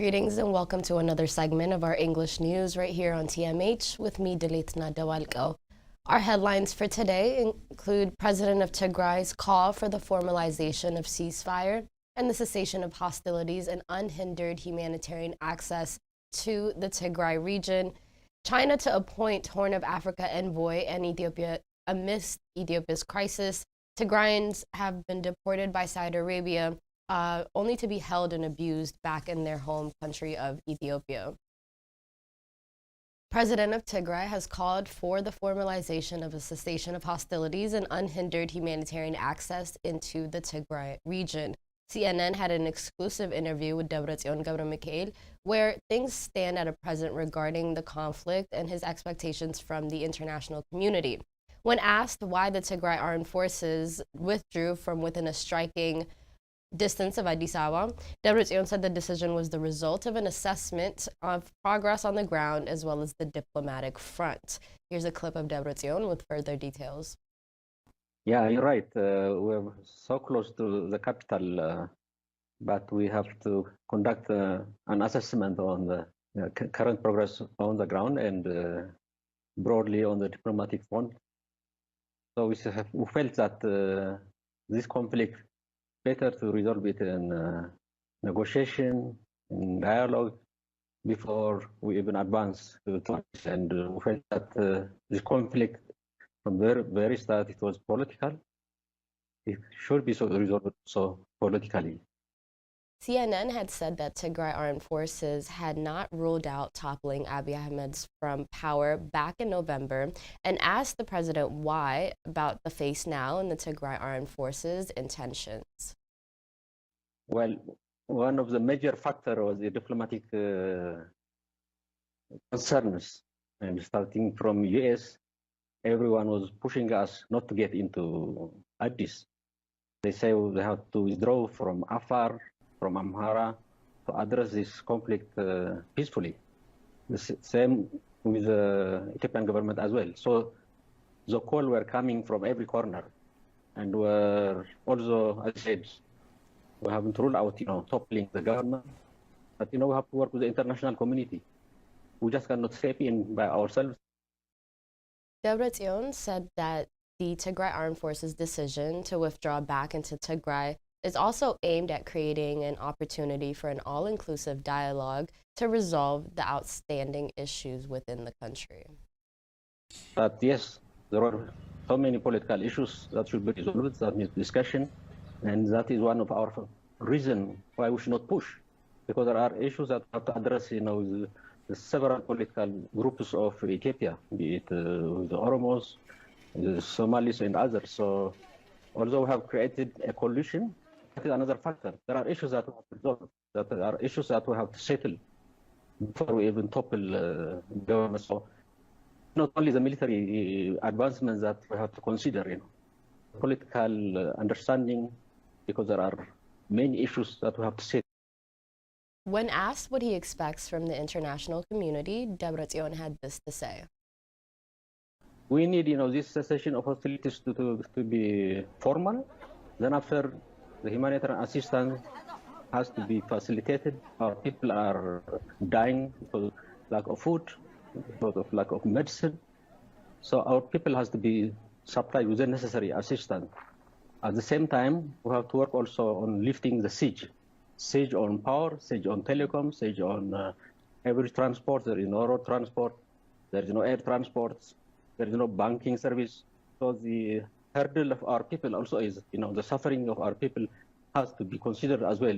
Greetings and welcome to another segment of our English news right here on TMH with me, Delitna Dawalko. Our headlines for today include President of Tigray's call for the formalization of ceasefire and the cessation of hostilities and unhindered humanitarian access to the Tigray region, China to appoint Horn of Africa envoy, and Ethiopia amidst Ethiopia's crisis. Tigrayans have been deported by Saudi Arabia only to be held and abused back in their home country of Ethiopia. President of Tigray has called for the formalization of a cessation of hostilities and unhindered humanitarian access into the Tigray region. CNN had an exclusive interview with Debretsion ገብረሚካኤል where things stand at present regarding the conflict and his expectations from the international community. When asked why the Tigray armed forces withdrew from within a striking distance of Addis Ababa, Debretsion said the decision was the result of an assessment of progress on the ground as well as the diplomatic front. Here's a clip of Debretsion with further details. Yeah, you're right. We're so close to the capital, but we have to conduct an assessment on the current progress on the ground and broadly on the diplomatic front. So we felt that this conflict better to resolve it in negotiation, in dialogue, before we even advance to it. And we felt that this conflict, from the very start, it was political. It should be resolved so politically. CNN had said that Tigray armed forces had not ruled out toppling Abiy Ahmed from power back in November and asked the president why about the face now in the Tigray armed forces' intentions. Well, one of the major factors was the diplomatic concerns, and starting from US, everyone was pushing us not to get into Addis. They say they have to withdraw from Afar, from Amhara, to address this conflict peacefully. The same with the Ethiopian government as well. So the call were coming from every corner, and were also, as I said, we haven't ruled out, toppling the government, but we have to work with the international community. We just cannot step in by ourselves. Debretsion said that the Tigray Armed Forces' decision to withdraw back into Tigray is also aimed at creating an opportunity for an all-inclusive dialogue to resolve the outstanding issues within the country. But yes, there are so many political issues that should be resolved, that needs discussion, and that is one of our reasons why we should not push, because there are issues that we have to address, with the several political groups of Ethiopia, be it the Oromos, the Somalis, and others. So although we have created a coalition, that is another factor. There are issues that we have to resolve, that there are issues that we have to settle before we even topple government. So not only the military advancements that we have to consider, political understanding, because there are many issues that we have to settle. When asked what he expects from the international community, Debretsion had this to say. We need, this cessation of hostilities to be formal. Then after, the humanitarian assistance has to be facilitated. Our people are dying because of lack of food, because of lack of medicine. So our people has to be supplied with the necessary assistance. At the same time, we have to work also on lifting the siege. Siege on power, siege on telecom, siege on every transport. There is no road transport, there is no air transport, there is no banking service. So the hurdle of our people also is, the suffering of our people has to be considered as well.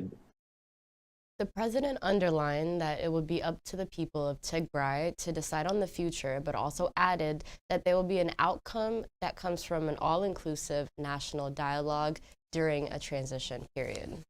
The president underlined that it would be up to the people of Tigray to decide on the future, but also added that there will be an outcome that comes from an all-inclusive national dialogue during a transition period.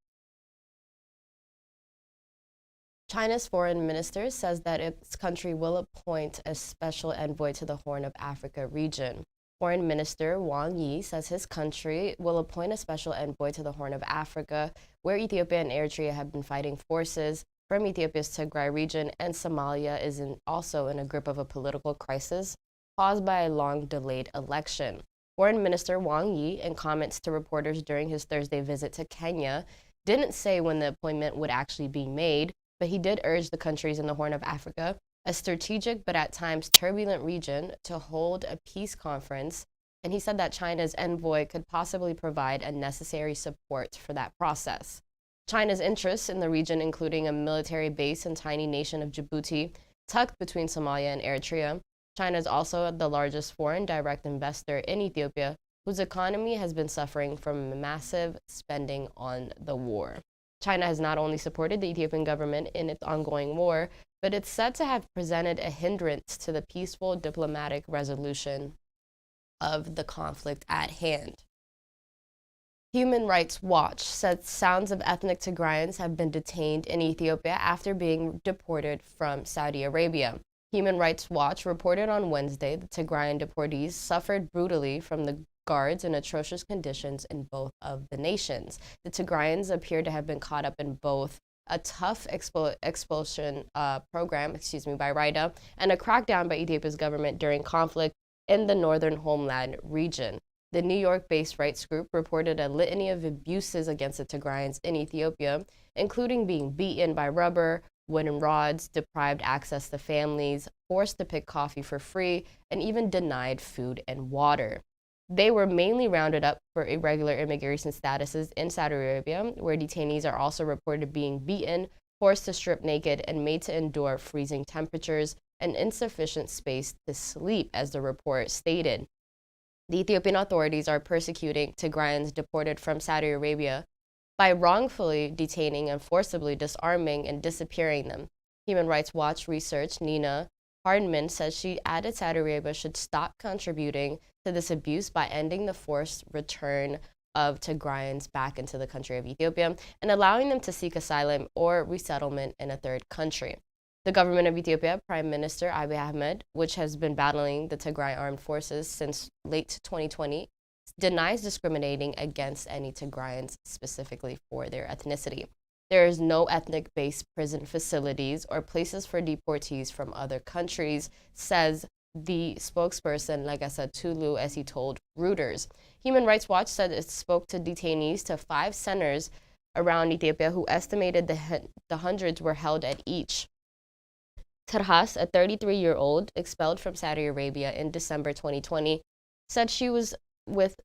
China's foreign minister says that its country will appoint a special envoy to the Horn of Africa region. Foreign Minister Wang Yi says his country will appoint a special envoy to the Horn of Africa, where Ethiopia and Eritrea have been fighting forces from Ethiopia's Tigray region, and Somalia is also in a grip of a political crisis caused by a long-delayed election. Foreign Minister Wang Yi, in comments to reporters during his Thursday visit to Kenya, didn't say when the appointment would actually be made but he did urge the countries in the Horn of Africa, a strategic but at times turbulent region, to hold a peace conference, and he said that China's envoy could possibly provide a necessary support for that process. China's interests in the region, including a military base and tiny nation of Djibouti, tucked between Somalia and Eritrea. China is also the largest foreign direct investor in Ethiopia, whose economy has been suffering from massive spending on the war. China has not only supported the Ethiopian government in its ongoing war, but it's said to have presented a hindrance to the peaceful diplomatic resolution of the conflict at hand. Human Rights Watch said sounds of ethnic Tigrayans have been detained in Ethiopia after being deported from Saudi Arabia. Human Rights Watch reported on Wednesday that Tigrayan deportees suffered brutally from the guards in atrocious conditions in both of the nations. The Tigrayans appear to have been caught up in both a tough expulsion program by Rida and a crackdown by Ethiopia's government during conflict in the northern homeland region. The New York-based rights group reported a litany of abuses against the Tigrayans in Ethiopia, including being beaten by rubber, wooden rods, deprived access to families, forced to pick coffee for free, and even denied food and water. They were mainly rounded up for irregular immigration statuses in Saudi Arabia, where detainees are also reported being beaten, forced to strip naked, and made to endure freezing temperatures and insufficient space to sleep, as the report stated. The Ethiopian authorities are persecuting Tigrayans deported from Saudi Arabia by wrongfully detaining and forcibly disarming and disappearing them. Human Rights Watch researcher Nina Hardman says she added Saudi Arabia should stop contributing to this abuse by ending the forced return of Tigrayans back into the country of Ethiopia and allowing them to seek asylum or resettlement in a third country. The government of Ethiopia, Prime Minister Abiy Ahmed, which has been battling the Tigray armed forces since late 2020, denies discriminating against any Tigrayans specifically for their ethnicity. There is no ethnic-based prison facilities or places for deportees from other countries, says the spokesperson, Legasa Tulu, as he told Reuters. Human Rights Watch said it spoke to detainees to 5 centers around Ethiopia who estimated the hundreds were held at each. Terhas, a 33-year-old expelled from Saudi Arabia in December 2020, said she was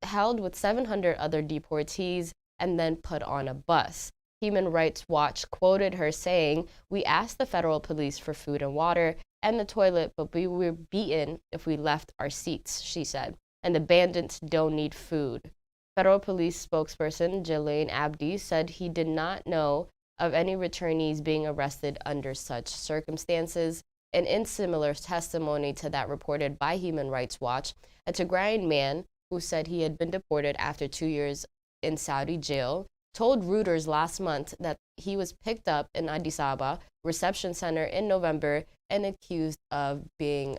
held with 700 other deportees and then put on a bus. Human Rights Watch quoted her saying, "We asked the federal police for food and water and the toilet, but we were beaten if we left our seats," she said, "and the bandits don't need food." Federal police spokesperson Jelaine Abdi said he did not know of any returnees being arrested under such circumstances. And in similar testimony to that reported by Human Rights Watch, a Tigrayan man who said he had been deported after 2 years in Saudi jail told Reuters last month that he was picked up in Addis Ababa reception center in November and accused of being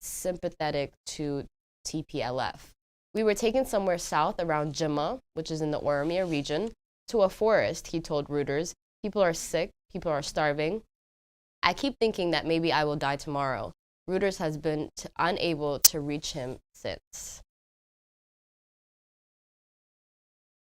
sympathetic to TPLF. "We were taken somewhere south around Jimma, which is in the Oromia region, to a forest," he told Reuters. "People are sick, people are starving. I keep thinking that maybe I will die tomorrow." Reuters has been unable to reach him since.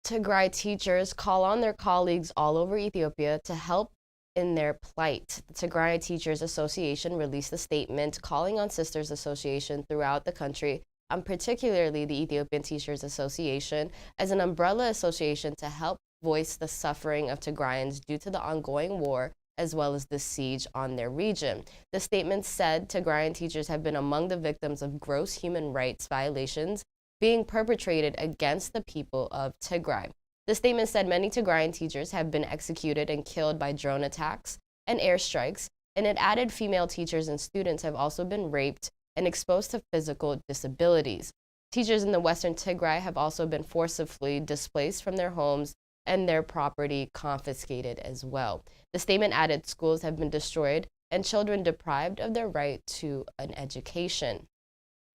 Tigray teachers call on their colleagues all over Ethiopia to help in their plight. The Tigray Teachers Association released a statement calling on Sisters Association throughout the country, and particularly the Ethiopian Teachers Association, as an umbrella association to help voice the suffering of Tigrayans due to the ongoing war as well as the siege on their region. The statement said Tigrayan teachers have been among the victims of gross human rights violations being perpetrated against the people of Tigray. The statement said many Tigrayan teachers have been executed and killed by drone attacks and airstrikes, and it added female teachers and students have also been raped and exposed to physical disabilities. Teachers in the western Tigray have also been forcibly displaced from their homes and their property confiscated as well. The statement added schools have been destroyed and children deprived of their right to an education.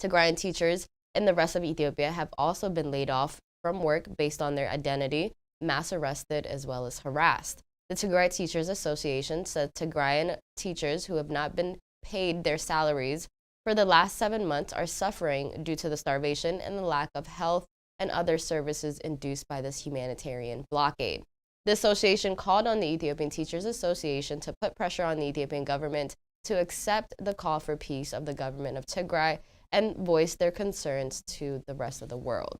Tigrayan teachers in the rest of Ethiopia have also been laid off from work based on their identity, mass arrested, as well as harassed. The Tigray Teachers Association said Tigrayan teachers who have not been paid their salaries for the last 7 months are suffering due to the starvation and the lack of health and other services induced by this humanitarian blockade. The association called on the Ethiopian Teachers Association to put pressure on the Ethiopian government to accept the call for peace of the government of Tigray and voice their concerns to the rest of the world.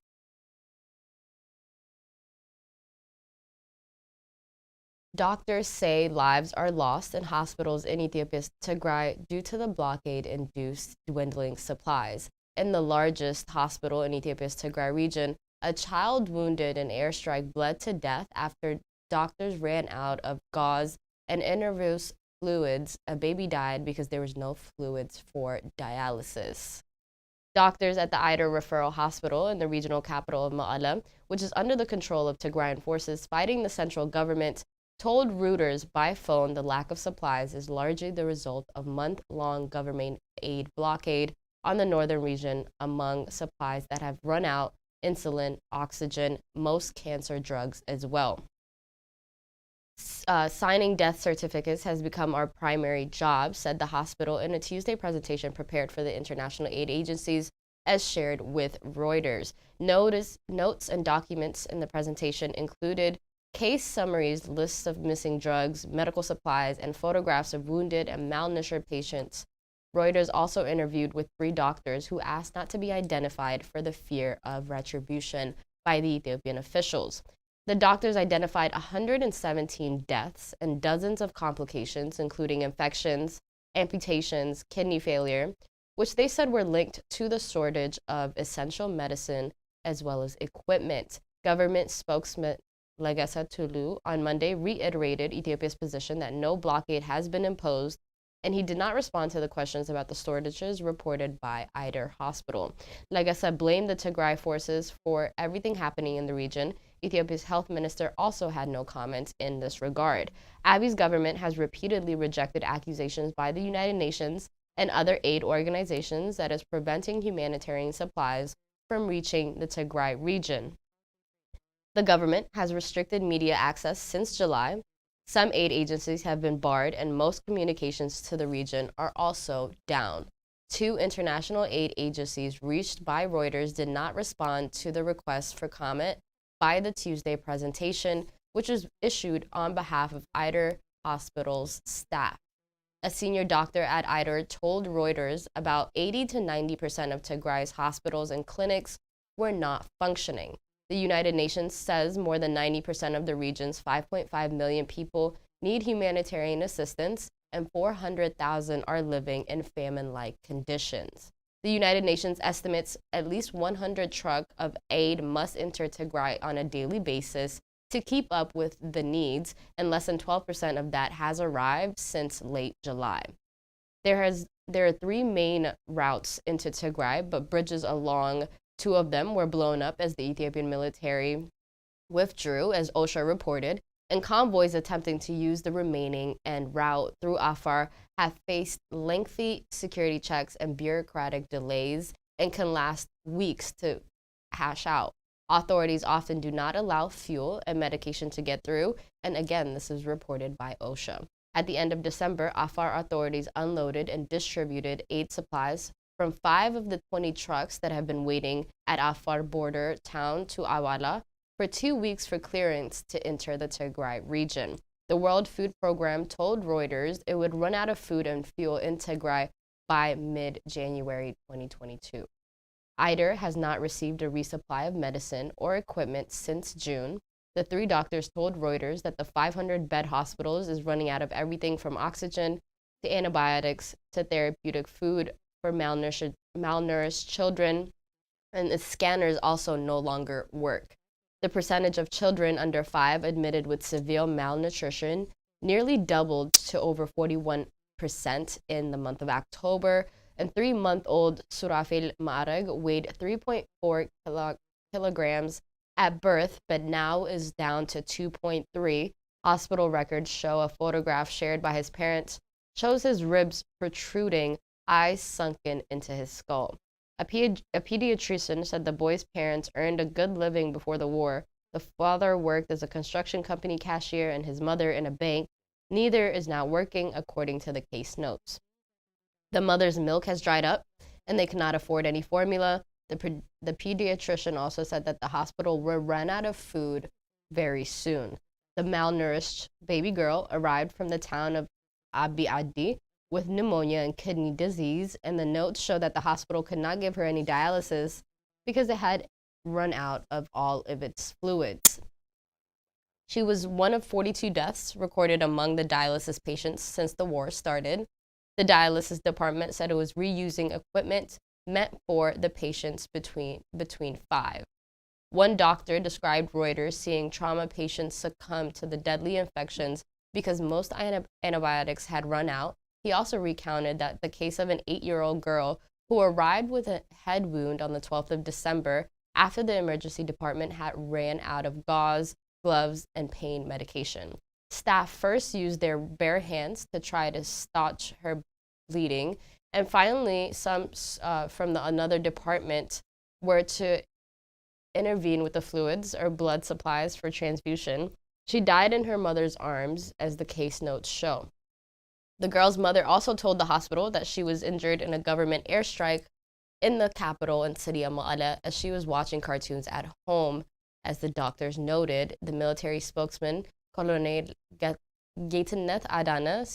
Doctors say lives are lost in hospitals in Ethiopia's Tigray due to the blockade-induced dwindling supplies. In the largest hospital in Ethiopia's Tigray region, a child wounded in airstrike bled to death after doctors ran out of gauze and intravenous fluids. A baby died because there was no fluids for dialysis. Doctors at the Eider Referral Hospital in the regional capital of Ma'ala, which is under the control of Tigrayan forces fighting the central government, told Reuters by phone the lack of supplies is largely the result of month-long government aid blockade on the northern region. Among supplies that have run out, insulin, oxygen, most cancer drugs as well. Signing death certificates has become our primary job, said the hospital in a Tuesday presentation prepared for the international aid agencies, as shared with Reuters. Notes and documents in the presentation included case summaries, lists of missing drugs, medical supplies, and photographs of wounded and malnourished patients. Reuters also interviewed with 3 doctors who asked not to be identified for the fear of retribution by the Ethiopian officials. The doctors identified 117 deaths and dozens of complications, including infections, amputations, kidney failure, which they said were linked to the shortage of essential medicine as well as equipment. Government spokesman Legasa Tulu on Monday reiterated Ethiopia's position that no blockade has been imposed, and he did not respond to the questions about the shortages reported by Eider Hospital. Legasa blamed the Tigray forces for everything happening in the region. Ethiopia's health minister also had no comment in this regard. Abiy's government has repeatedly rejected accusations by the United Nations and other aid organizations that is preventing humanitarian supplies from reaching the Tigray region. The government has restricted media access since July. Some aid agencies have been barred, and most communications to the region are also down. 2 international aid agencies reached by Reuters did not respond to the request for comment by the Tuesday presentation, which was issued on behalf of Eider Hospital's staff. A senior doctor at Eider told Reuters about 80 to 90% of Tigray's hospitals and clinics were not functioning. The United Nations says more than 90% of the region's 5.5 million people need humanitarian assistance, and 400,000 are living in famine-like conditions. The United Nations estimates at least 100 trucks of aid must enter Tigray on a daily basis to keep up with the needs, and less than 12% of that has arrived since late July. There are 3 main routes into Tigray, but bridges along 2 of them were blown up as the Ethiopian military withdrew, as OSHA reported, and convoys attempting to use the remaining en route through Afar have faced lengthy security checks and bureaucratic delays and can last weeks to hash out. Authorities often do not allow fuel and medication to get through, and again, this is reported by OSHA. At the end of December, Afar authorities unloaded and distributed aid supplies from 5 of the 20 trucks that have been waiting at Afar border town to Awala for 2 weeks for clearance to enter the Tigray region. The World Food Program told Reuters it would run out of food and fuel in Tigray by mid-January 2022. Eider has not received a resupply of medicine or equipment since June. The 3 doctors told Reuters that the 500-bed hospitals is running out of everything from oxygen to antibiotics to therapeutic food for malnourished children, and the scanners also no longer work. The percentage of children under 5 admitted with severe malnutrition nearly doubled to over 41% in the month of October, and 3-month-old Surafil Maarag weighed 3.4 kilograms at birth, but now is down to 2.3. Hospital records show a photograph shared by his parents shows his ribs protruding, eyes sunken into his skull. A pediatrician said the boy's parents earned a good living before the war. The father worked as a construction company cashier and his mother in a bank. Neither is now working, according to the case notes. The mother's milk has dried up, and they cannot afford any formula. The pediatrician also said that the hospital will run out of food very soon. The malnourished baby girl arrived from the town of Abi Adi with pneumonia and kidney disease, and the notes show that the hospital could not give her any dialysis because it had run out of all of its fluids. She was one of 42 deaths recorded among the dialysis patients since the war started. The dialysis department said it was reusing equipment meant for the patients between 5. One doctor described Reuters seeing trauma patients succumb to the deadly infections because most antibiotics had run out. He also recounted that the case of an 8-year-old girl who arrived with a head wound on the 12th of December after the emergency department had ran out of gauze, gloves, and pain medication. Staff first used their bare hands to try to staunch her bleeding, and finally some from another department were to intervene with the fluids or blood supplies for transfusion. She died in her mother's arms, as the case notes show. The girl's mother also told the hospital that she was injured in a government airstrike in the capital and city of Ma'ala as she was watching cartoons at home. As the doctors noted, the military spokesman, Colonel Gatenet Adana,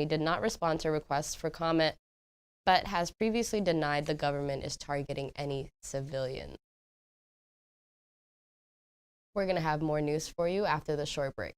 did not respond to requests for comment, but has previously denied the government is targeting any civilians. We're going to have more news for you after the short break.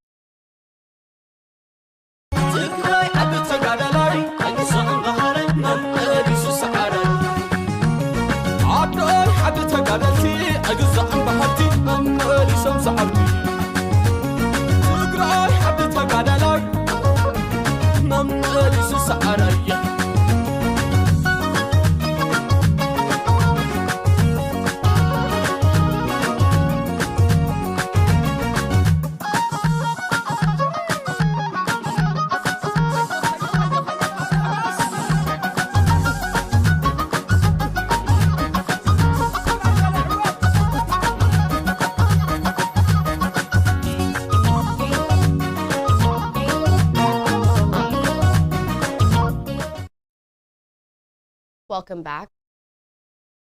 Welcome back.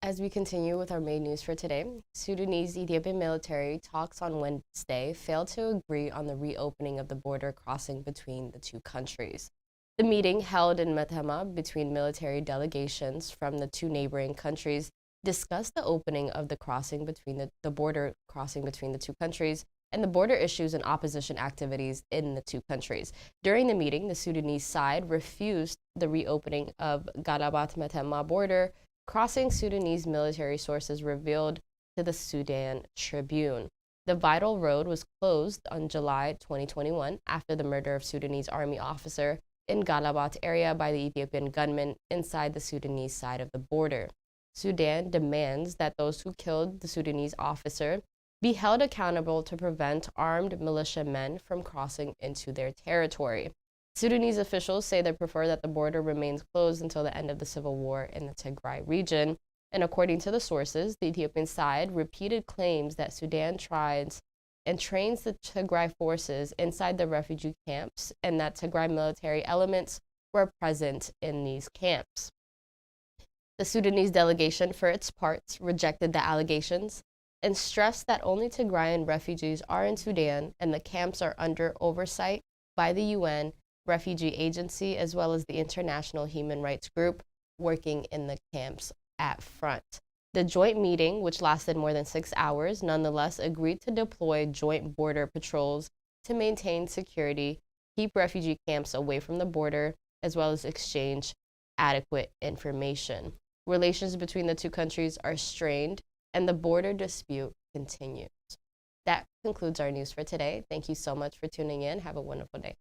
As we continue with our main news for today, Sudanese Ethiopian military talks on Wednesday failed to agree on the reopening of the border crossing between the two countries. The meeting held in Metema between military delegations from the two neighboring countries discussed the opening of the crossing between the border crossing between the two countries and the border issues and opposition activities in the two countries. During the meeting, the Sudanese side refused the reopening of Galabat-Metema border crossing, Sudanese military sources revealed to the Sudan Tribune. The vital road was closed on July 2021 after the murder of Sudanese army officer in Galabat area by the Ethiopian gunmen inside the Sudanese side of the border. Sudan demands that those who killed the Sudanese officer be held accountable to prevent armed militiamen from crossing into their territory. Sudanese officials say they prefer that the border remains closed until the end of the civil war in the Tigray region. And according to the sources, the Ethiopian side repeated claims that Sudan tries and trains the Tigray forces inside the refugee camps and that Tigray military elements were present in these camps. The Sudanese delegation, for its part, rejected the allegations and stressed that only Tigrayan refugees are in Sudan and the camps are under oversight by the UN Refugee Agency as well as the international human rights group working in the camps at front. The joint meeting, which lasted more than 6 hours, nonetheless agreed to deploy joint border patrols to maintain security, keep refugee camps away from the border, as well as exchange adequate information. Relations between the two countries are strained and the border dispute continues. That concludes our news for today. Thank you so much for tuning in. Have a wonderful day.